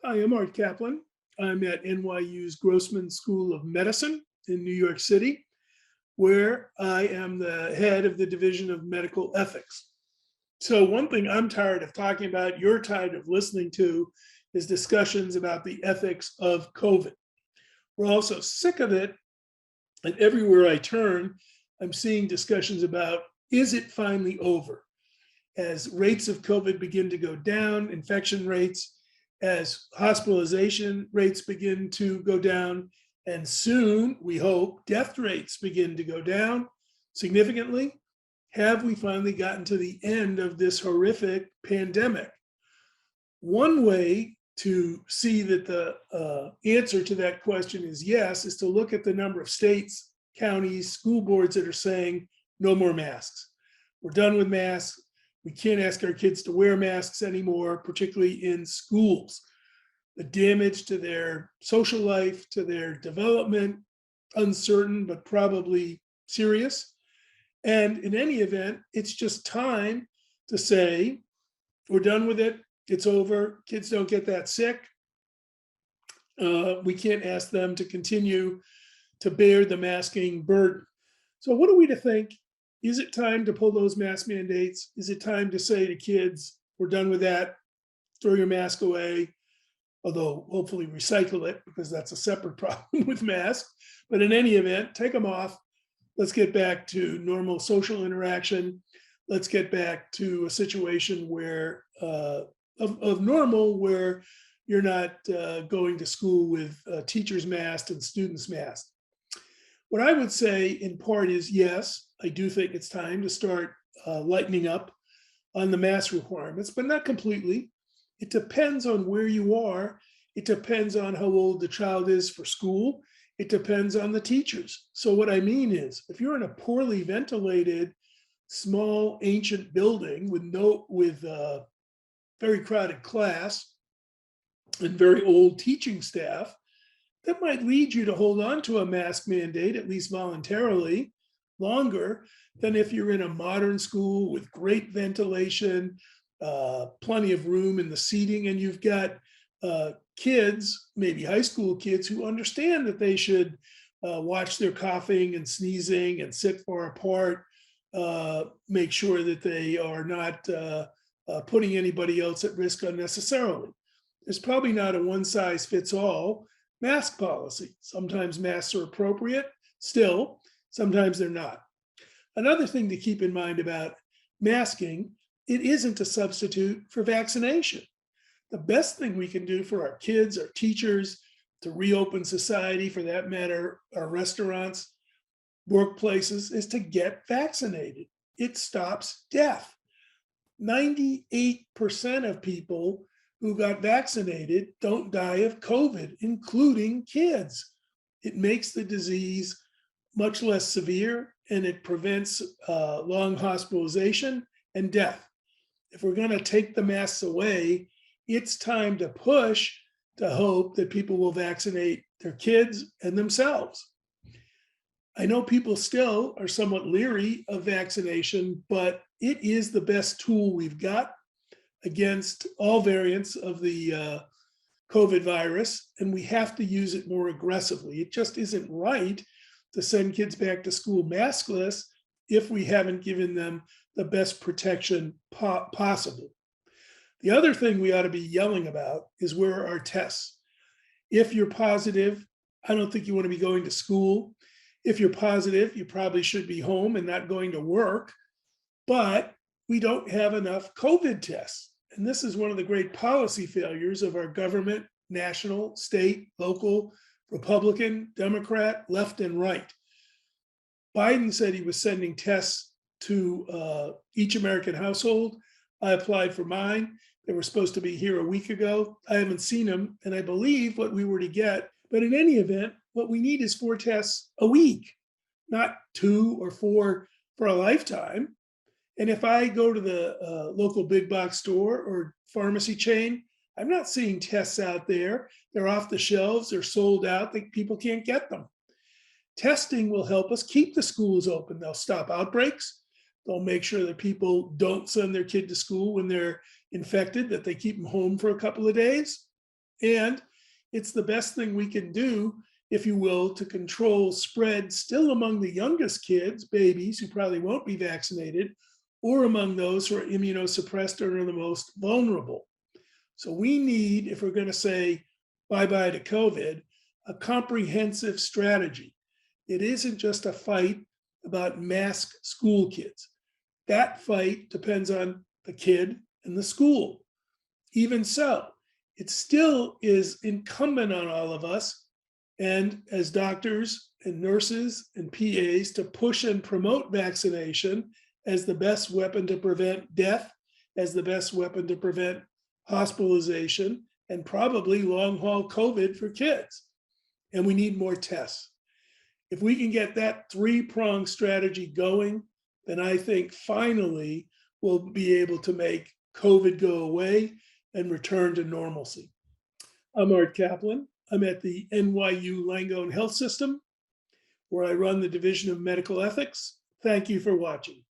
Hi, I'm Art Kaplan. I'm at NYU's Grossman School of Medicine in New York City, where I am the head of the Division of Medical Ethics. So, one thing I'm tired of talking about, you're tired of listening to, is discussions about the ethics of COVID. We're also sick of it, and everywhere I turn, I'm seeing discussions about is it finally over? As rates of COVID begin to go down, infection rates, as hospitalization rates begin to go down, and soon, we hope, death rates begin to go down significantly. Have we finally gotten to the end of this horrific pandemic? One way to see that the answer to that question is yes, is to look at the number of states, counties, school boards that are saying no more masks. We're done with masks. We can't ask our kids to wear masks anymore, particularly in schools. The damage to their social life, to their development, uncertain, but probably serious. And in any event, it's just time to say, we're done with it. It's over. Kids don't get that sick. We can't ask them to continue to bear the masking burden. So, what are we to think? Is it time to pull those mask mandates? Is it time to say to kids, we're done with that, throw your mask away? Although hopefully recycle it because that's a separate problem with masks. But in any event, take them off. Let's get back to normal social interaction. Let's get back to a situation where of normal where you're not going to school with teachers masked and students masked. What I would say in part is yes, I do think it's time to start lightening up on the mask requirements, but not completely. It depends on where you are. It depends on how old the child is for school. It depends on the teachers. So what I mean is, if you're in a poorly ventilated, small, ancient building with very crowded class and very old teaching staff, that might lead you to hold on to a mask mandate, at least voluntarily, longer than if you're in a modern school with great ventilation, plenty of room in the seating, and you've got kids, maybe high school kids, who understand that they should watch their coughing and sneezing and sit far apart, make sure that they are not putting anybody else at risk unnecessarily. There's probably not a one size fits all mask policy. Sometimes masks are appropriate, still, sometimes they're not. Another thing to keep in mind about masking, it isn't a substitute for vaccination. The best thing we can do for our kids, our teachers, to reopen society, for that matter, our restaurants, workplaces, is to get vaccinated. It stops death. 98% of people who got vaccinated don't die of COVID, including kids. It makes the disease much less severe and it prevents long hospitalization and death. If we're going to take the masks away, it's time to push to hope that people will vaccinate their kids and themselves. I know people still are somewhat leery of vaccination, but it is the best tool we've got against all variants of the COVID virus, and we have to use it more aggressively. It just isn't right to send kids back to school maskless if we haven't given them the best protection possible. The other thing we ought to be yelling about is where are our tests? If you're positive, I don't think you want to be going to school. If you're positive, you probably should be home and not going to work. But we don't have enough COVID tests. And this is one of the great policy failures of our government, national, state, local, Republican, Democrat, left, and right. Biden said he was sending tests to each American household. I applied for mine. They were supposed to be here a week ago. I haven't seen them, and I believe what we were to get. But in any event, what we need is 4 tests a week, not 2 or 4 for a lifetime. And if I go to the local big box store or pharmacy chain, I'm not seeing tests out there. They're off the shelves, they're sold out, people can't get them. Testing will help us keep the schools open. They'll stop outbreaks. They'll make sure that people don't send their kid to school when they're infected, that they keep them home for a couple of days. And it's the best thing we can do, if you will, to control spread still among the youngest kids, babies who probably won't be vaccinated, or among those who are immunosuppressed or are the most vulnerable. So we need, if we're going to say bye bye to COVID, a comprehensive strategy. It isn't just a fight about mask school kids. That fight depends on the kid and the school. Even so, it still is incumbent on all of us, and as doctors and nurses and PAs, to push and promote vaccination as the best weapon to prevent death, as the best weapon to prevent hospitalization, and probably long haul COVID for kids. And we need more tests. If we can get that three-pronged strategy going, then I think finally we'll be able to make COVID go away and return to normalcy. I'm Art Kaplan. I'm at the NYU Langone Health System, where I run the Division of Medical Ethics. Thank you for watching.